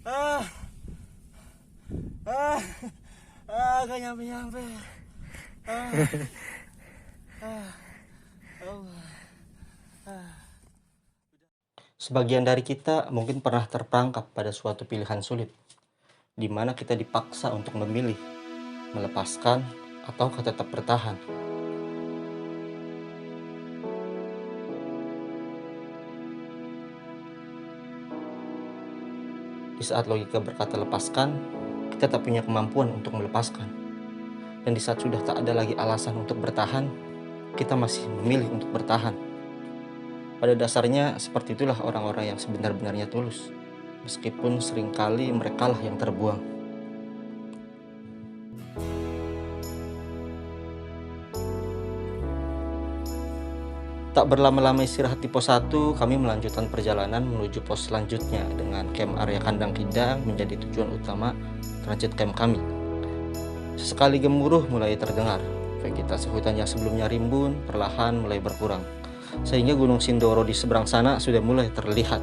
Ah, ah, gak nyampe-nyampe. Ah, ah, Allah. Sebagian dari kita mungkin pernah terperangkap pada suatu pilihan sulit, di mana kita dipaksa untuk memilih, melepaskan, atau tetap bertahan. Di saat logika berkata lepaskan, kita tak punya kemampuan untuk melepaskan. Dan di saat sudah tak ada lagi alasan untuk bertahan, kita masih memilih untuk bertahan. Pada dasarnya, seperti itulah orang-orang yang sebenar-benarnya tulus, meskipun seringkali merekalah yang terbuang. Tak berlama-lama istirahat di pos 1, kami melanjutkan perjalanan menuju pos selanjutnya dengan camp area Kandang Kidang menjadi tujuan utama transit camp kami. Sesekali gemuruh mulai terdengar, vegetasi hutan yang sebelumnya rimbun perlahan mulai berkurang, sehingga Gunung Sindoro di seberang sana sudah mulai terlihat.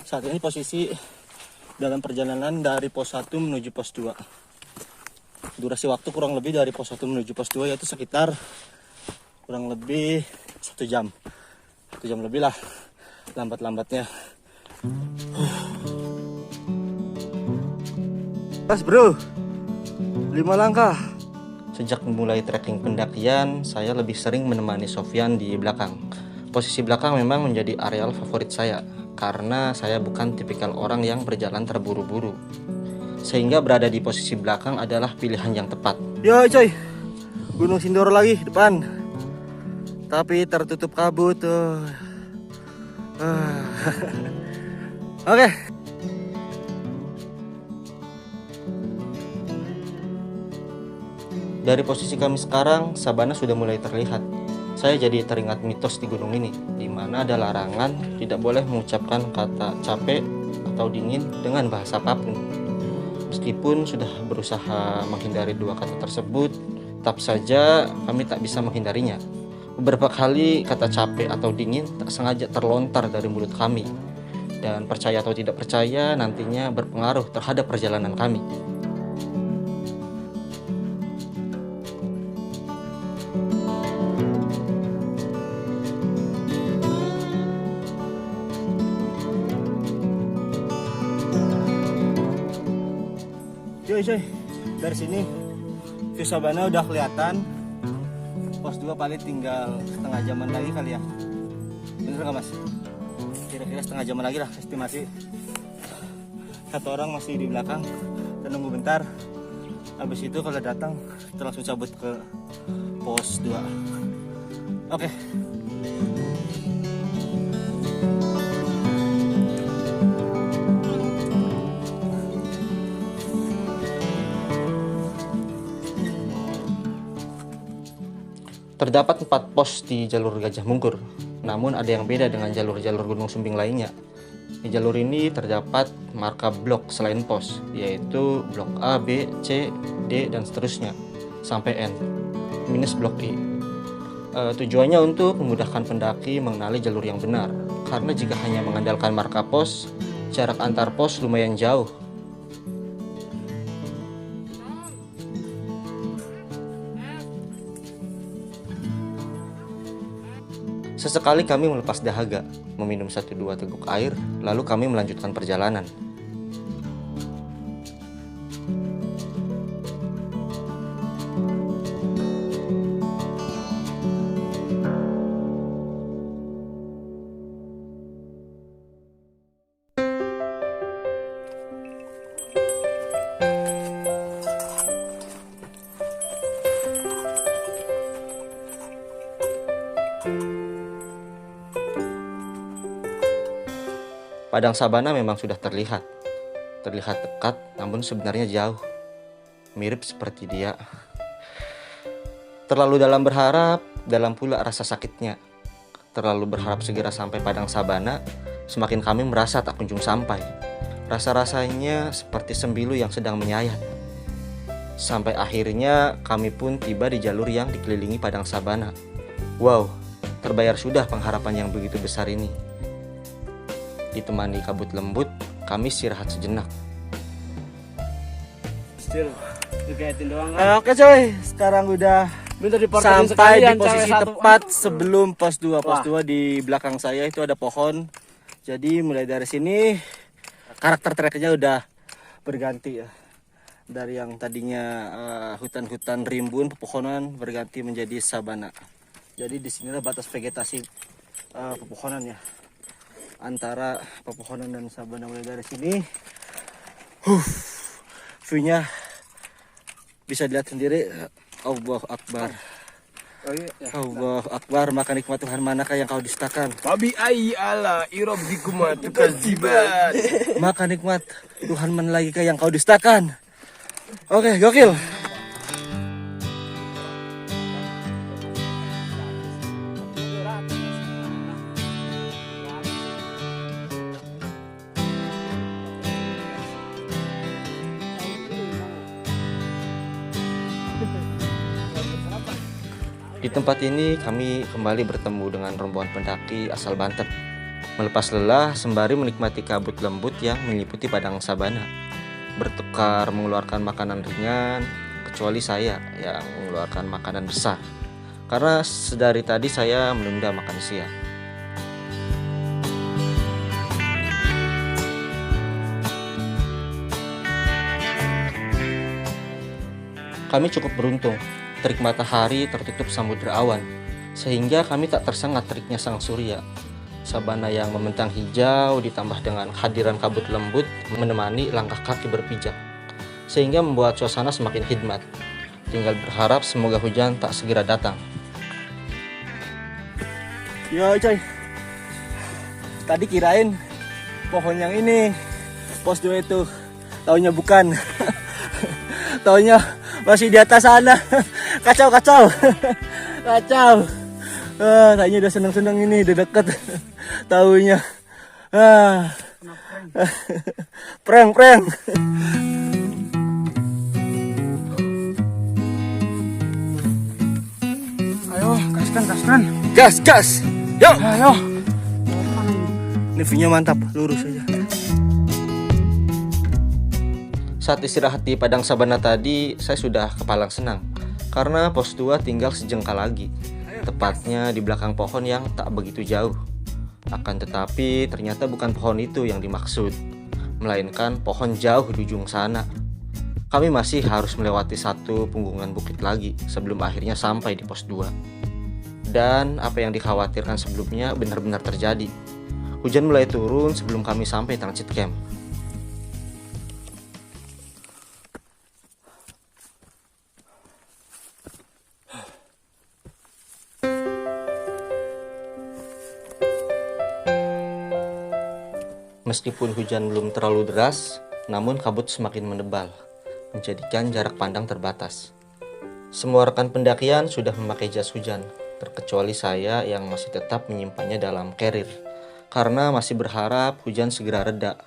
Saat ini posisi dalam perjalanan dari pos 1 menuju pos 2. Durasi waktu kurang lebih dari pos 1 menuju pos 2 yaitu sekitar kurang lebih 1 jam. 1 jam lebih lah lambat-lambatnya. Mas bro, 5 langkah. Sejak memulai trekking pendakian, saya lebih sering menemani Sofyan di belakang. Posisi belakang memang menjadi areal favorit saya, karena saya bukan tipikal orang yang berjalan terburu-buru. Sehingga berada di posisi belakang adalah pilihan yang tepat. Yo coy, Gunung Sindoro lagi depan. Tapi tertutup kabut tuh. Oke. Dari posisi kami sekarang, sabana sudah mulai terlihat. Saya jadi teringat mitos di gunung ini, di mana ada larangan tidak boleh mengucapkan kata capek atau dingin dengan bahasa apapun. Meskipun sudah berusaha menghindari dua kata tersebut, tetap saja kami tak bisa menghindarinya. Beberapa kali kata capek atau dingin tak sengaja terlontar dari mulut kami. Dan percaya atau tidak percaya, nantinya berpengaruh terhadap perjalanan kami. Coy, dari sini view sabana udah kelihatan. Pos 2 paling tinggal setengah jaman lagi kali ya. Bener gak mas? Kira-kira setengah jaman lagi lah estimasi. Satu orang masih di belakang dan nunggu bentar. Habis itu kalau datang kita langsung cabut ke pos 2. Oke. Terdapat 4 pos di jalur Gajah Mungkur, namun ada yang beda dengan jalur-jalur Gunung Sumbing lainnya. Di jalur ini terdapat marka blok selain pos, yaitu blok A, B, C, D, dan seterusnya, sampai N, minus blok I. Tujuannya untuk memudahkan pendaki mengenali jalur yang benar, karena jika hanya mengandalkan marka pos, jarak antar pos lumayan jauh. Sesekali kami melepas dahaga, meminum 1-2 teguk air, lalu kami melanjutkan perjalanan. Padang sabana memang sudah terlihat dekat, namun sebenarnya jauh, mirip seperti dia. Terlalu dalam berharap, dalam pula rasa sakitnya. Terlalu berharap segera sampai padang sabana, semakin kami merasa tak kunjung sampai. Rasa-rasanya seperti sembilu yang sedang menyayat. Sampai akhirnya kami pun tiba di jalur yang dikelilingi padang sabana. Wow, terbayar sudah pengharapan yang begitu besar ini. Ditemani kabut lembut, kami istirahat sejenak. Still, dikayatin doang kan? Oke coy, sekarang udah sampai di posisi tepat sebelum pos 2. Pos 2 di belakang saya itu ada pohon. Jadi mulai dari sini karakter treknya udah berganti ya. Dari yang tadinya hutan-hutan rimbun, pepohonan berganti menjadi sabana. Jadi di sinilah batas vegetasi pepohonan ya. Antara pepohonan dan sabana mulai dari sini. View-nya bisa dilihat sendiri. Allahu Akbar. Allahu Akbar, maka nikmat Tuhan manakah yang kau dustakan? Fabi ayyi ala irabbikum tukadziban. Maka nikmat Tuhan mana lagi yang kau dustakan? Oke, gokil. Di tempat ini kami kembali bertemu dengan rombongan pendaki asal Banten. Melepas lelah sembari menikmati kabut lembut yang meliputi padang sabana. Bertukar mengeluarkan makanan ringan, kecuali saya yang mengeluarkan makanan besar. Karena sedari tadi saya menunda makan siang. Kami cukup beruntung. Terik matahari tertutup samudera awan, sehingga kami tak tersengat teriknya sang surya. Sabana yang membentang hijau ditambah dengan hadiran kabut lembut menemani langkah kaki berpijak, sehingga membuat suasana semakin hikmat. Tinggal berharap semoga hujan tak segera datang. Yo coy, tadi kirain pohon yang ini pos 2 itu, taunya bukan. Taunya masih di atas sana. Kacau. Tanya udah seneng-seneng ini, udah deket. Taunya prank. Ayo, gaskan. Gas. Yo. Ayo. Ini view-nya mantap, lurus aja. Saat istirahat di padang sabana tadi, saya sudah kepalang senang. Karena pos 2 tinggal sejengkal lagi. Tepatnya di belakang pohon yang tak begitu jauh. Akan tetapi ternyata bukan pohon itu yang dimaksud, melainkan pohon jauh di ujung sana. Kami masih harus melewati satu punggungan bukit lagi sebelum akhirnya sampai di pos 2. Dan apa yang dikhawatirkan sebelumnya benar-benar terjadi. Hujan mulai turun sebelum kami sampai transit camp. Meskipun hujan belum terlalu deras, namun kabut semakin menebal, menjadikan jarak pandang terbatas. Semua rekan pendakian sudah memakai jas hujan, terkecuali saya yang masih tetap menyimpannya dalam carrier, karena masih berharap hujan segera reda,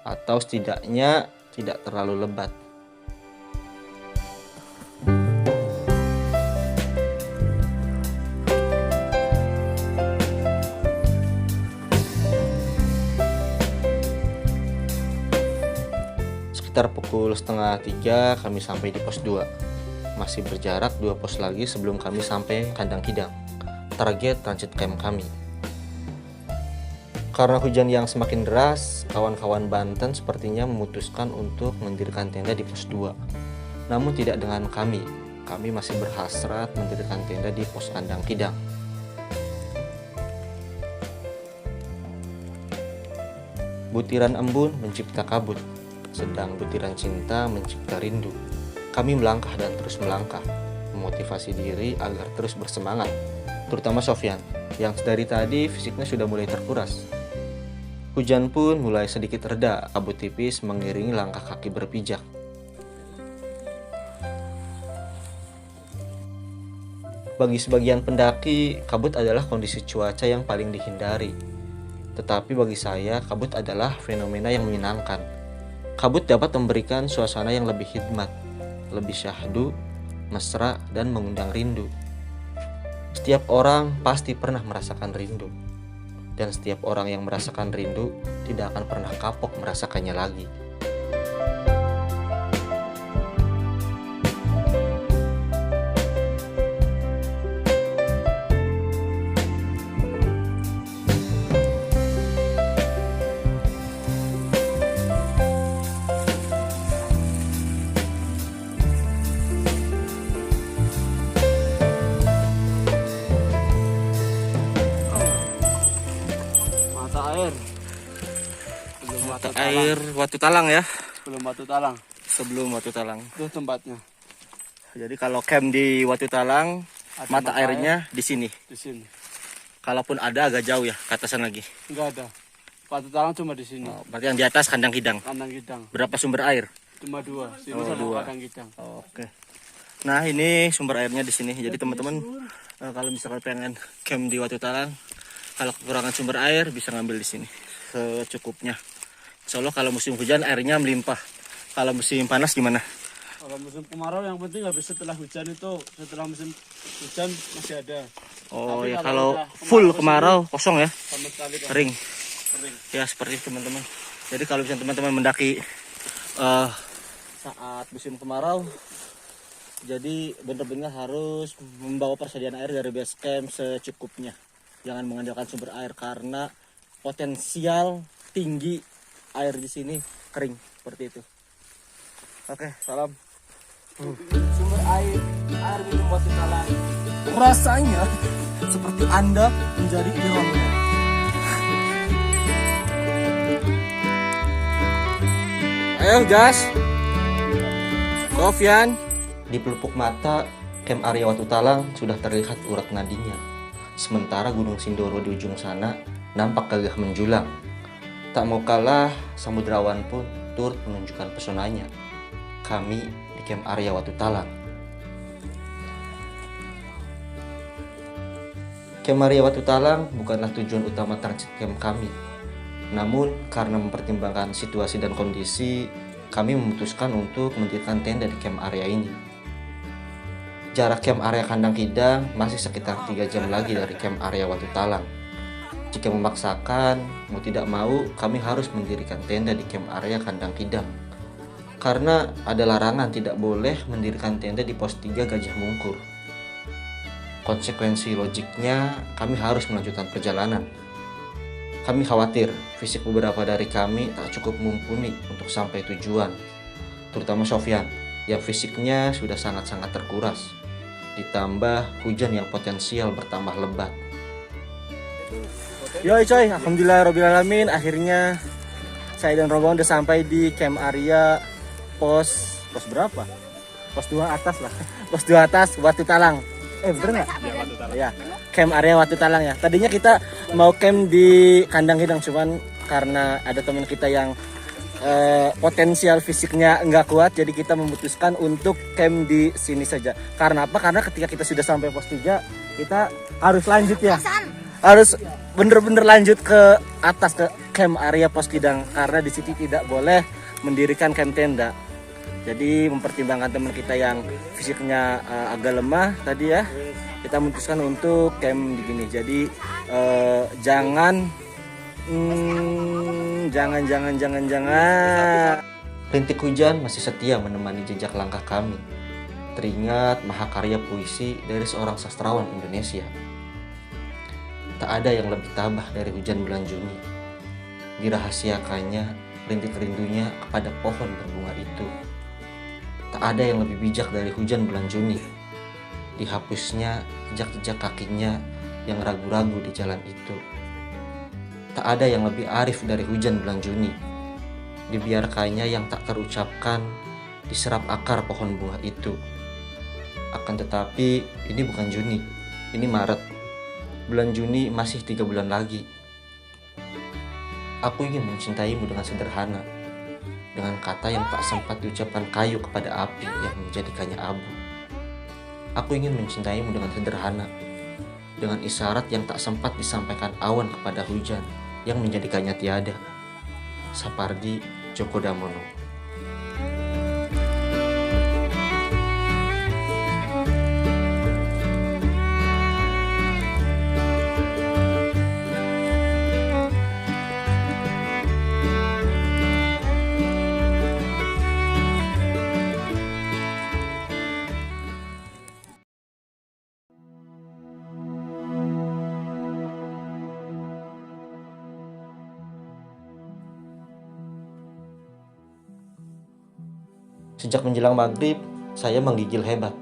atau setidaknya tidak terlalu lebat. Sekitar pukul 2:30 kami sampai di pos 2. Masih berjarak 2 pos lagi sebelum kami sampai kandang kidang, target transit camp kami. Karena hujan yang semakin deras, kawan-kawan Banten sepertinya memutuskan untuk mendirikan tenda di pos 2. Namun tidak dengan kami. Kami masih berhasrat mendirikan tenda di pos kandang kidang. Butiran embun mencipta kabut, sedang butiran cinta mencipta rindu. Kami melangkah dan terus melangkah, memotivasi diri agar terus bersemangat. Terutama Sofyan, yang dari tadi fisiknya sudah mulai terkuras. Hujan pun mulai sedikit reda, kabut tipis mengiringi langkah kaki berpijak. Bagi sebagian pendaki, kabut adalah kondisi cuaca yang paling dihindari. Tetapi bagi saya, kabut adalah fenomena yang menyenangkan. Kabut dapat memberikan suasana yang lebih hikmat, lebih syahdu, mesra, dan mengundang rindu. Setiap orang pasti pernah merasakan rindu. Dan setiap orang yang merasakan rindu tidak akan pernah kapok merasakannya lagi. Mata air. Sebelum Mata air Watu Talang ya. Sebelum Batu Talang. Sebelum Watu Talang. Itu tempatnya. Jadi kalau camp di Watu Talang, Ada mata airnya di sini. di sini. Kalaupun ada agak jauh ya, ke atasan lagi. Enggak ada. Batu Talang cuma di sini. Oh, berarti yang di atas kandang hidang. Kandang Gidang. Berapa sumber air? Cuma 2. Sini Oh, sama 2. kandang Gidang. Oke. Nah ini sumber airnya di sini. Jadi teman-teman kalau misalkan pengen camp di Watu Talang, kalau kekurangan sumber air bisa ngambil di sini secukupnya. Insya Allah kalau musim hujan airnya melimpah. Kalau musim panas gimana? Kalau musim kemarau yang penting habis setelah hujan itu, setelah musim hujan masih ada. Oh Tapi ya kalau kalau udah full kemarau kemarau kosong ya, Sama sekali kan. kering. Kering. Ya seperti itu teman-teman. Jadi kalau misalnya teman-teman mendaki saat musim kemarau, jadi benar-benar harus membawa persediaan air dari base camp secukupnya. Jangan mengandalkan sumber air karena potensial tinggi air di sini kering seperti itu. Oke, salam. Sumber air minum Watu Talang. Rasanya seperti Anda menjadi ironnya. Ayo gas. Kofian. Di pelupuk mata, camp area Watu Talang sudah terlihat urat nadinya. Sementara Gunung Sindoro di ujung sana nampak gagah menjulang. Tak mau kalah, samudrawan pun turut menunjukkan pesonanya. Kami di camp area Watu Talang. Camp area Watu Talang bukanlah tujuan utama transit camp kami. Namun, karena mempertimbangkan situasi dan kondisi, kami memutuskan untuk mendirikan tenda di camp area ini. Jarak camp area Kandang Hidang masih sekitar 3 jam lagi dari camp area Watu Talang. Jika memaksakan, mau tidak mau, kami harus mendirikan tenda di camp area Kandang Hidang. Karena ada larangan tidak boleh mendirikan tenda di pos 3 Gajah Mungkur. Konsekuensi logiknya, kami harus melanjutkan perjalanan. Kami khawatir fisik beberapa dari kami tak cukup mumpuni untuk sampai tujuan. Terutama Sofyan, yang fisiknya sudah sangat-sangat terkuras. Ditambah hujan yang potensial bertambah lebat. Yoi coy, alhamdulillahirobbilalamin, akhirnya saya dan Rombongan udah sampai di camp area pos berapa? Pos 2 atas lah. Pos 2 atas Watu Talang. Bener nggak? Ya, camp area Watu Talang ya. Tadinya kita mau camp di Kandang Hidang, cuman karena ada teman kita yang potensial fisiknya nggak kuat, jadi kita memutuskan untuk camp di sini saja. Karena apa? Karena ketika kita sudah sampai pos 3, kita harus lanjut ya. Harus bener-bener lanjut ke atas ke camp area pos Kidang karena di sini tidak boleh mendirikan camp tenda. Jadi mempertimbangkan teman kita yang fisiknya agak lemah tadi ya, kita memutuskan untuk camp di gini. Jadi jangan. Rintik hujan masih setia menemani jejak langkah kami. Teringat mahakarya puisi dari seorang sastrawan Indonesia. Tak ada yang lebih tabah dari hujan bulan Juni. Dirahasiakannya rintik rindunya kepada pohon berbunga itu. Tak ada yang lebih bijak dari hujan bulan Juni. Dihapusnya jejak-jejak kakinya yang ragu-ragu di jalan itu. Tak ada yang lebih arif dari hujan bulan Juni. Dibiarkannya yang tak terucapkan diserap akar pohon bunga itu. Akan tetapi ini bukan Juni, ini Maret. Bulan Juni masih 3 bulan lagi. Aku ingin mencintaimu dengan sederhana, dengan kata yang tak sempat diucapkan kayu kepada api yang menjadikannya abu. Aku ingin mencintaimu dengan sederhana, dengan isyarat yang tak sempat disampaikan awan kepada hujan yang menjadikannya tiada. Sapardi Djoko Damono. Sejak menjelang maghrib, saya menggigil hebat.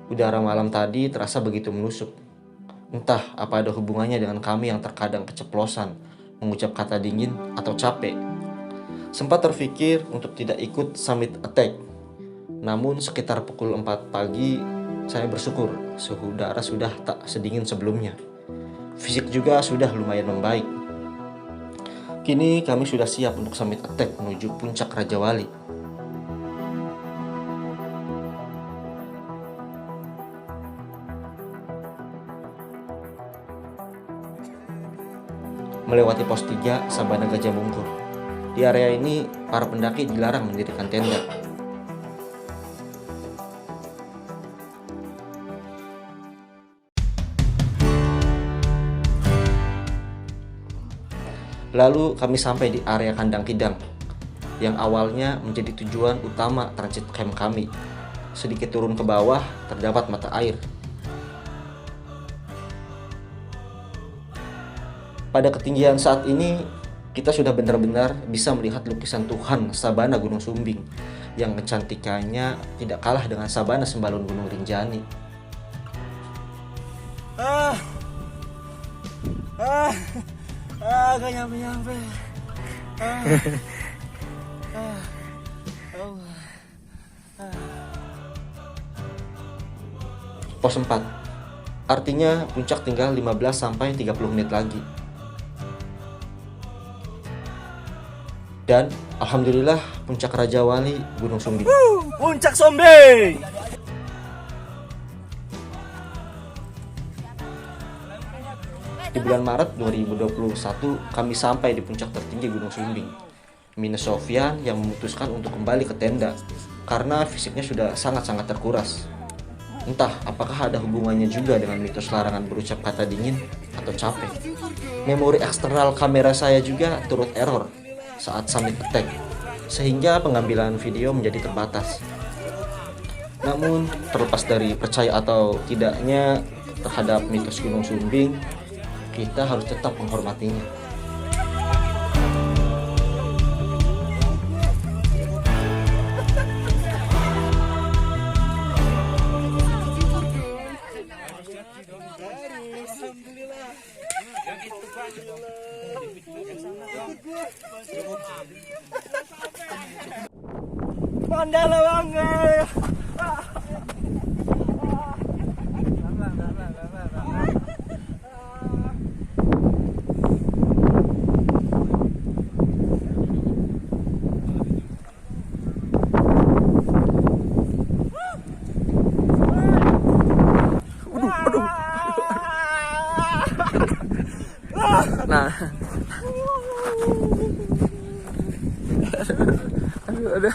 Udara malam tadi terasa begitu menusuk. Entah apa ada hubungannya dengan kami yang terkadang keceplosan mengucap kata dingin atau capek. Sempat terfikir untuk tidak ikut summit attack. Namun sekitar pukul 4 pagi, saya bersyukur suhu udara sudah tak sedingin sebelumnya. Fisik juga sudah lumayan membaik. Kini kami sudah siap untuk summit attack menuju puncak Raja Wali. Melewati pos 3 Sabana Gajah Mungkur. Di area ini, para pendaki dilarang mendirikan tenda. Lalu kami sampai di area Kandang Kidang, yang awalnya menjadi tujuan utama transit camp kami. Sedikit turun ke bawah, terdapat mata air. Pada ketinggian saat ini, kita sudah benar-benar bisa melihat lukisan Tuhan Sabana Gunung Sumbing, yang kecantikannya tidak kalah dengan Sabana Sembalun Gunung Rinjani. Gak nyampe-nyampe. Pos 4. Artinya puncak tinggal 15-30 menit lagi. Dan alhamdulillah puncak Raja Wali Gunung Sumbing. Puncak Sumbing. Di bulan Maret 2021 kami sampai di puncak tertinggi Gunung Sumbing. Minus Sofyan yang memutuskan untuk kembali ke tenda karena fisiknya sudah sangat-sangat terkuras. Entah apakah ada hubungannya juga dengan mitos larangan berucap kata dingin atau capek. Memori eksternal kamera saya juga turut error saat summit attack, sehingga pengambilan video menjadi terbatas. Namun terlepas dari percaya atau tidaknya terhadap mitos Gunung Sumbing, kita harus tetap menghormatinya. Mandala banget. Nah, aduh.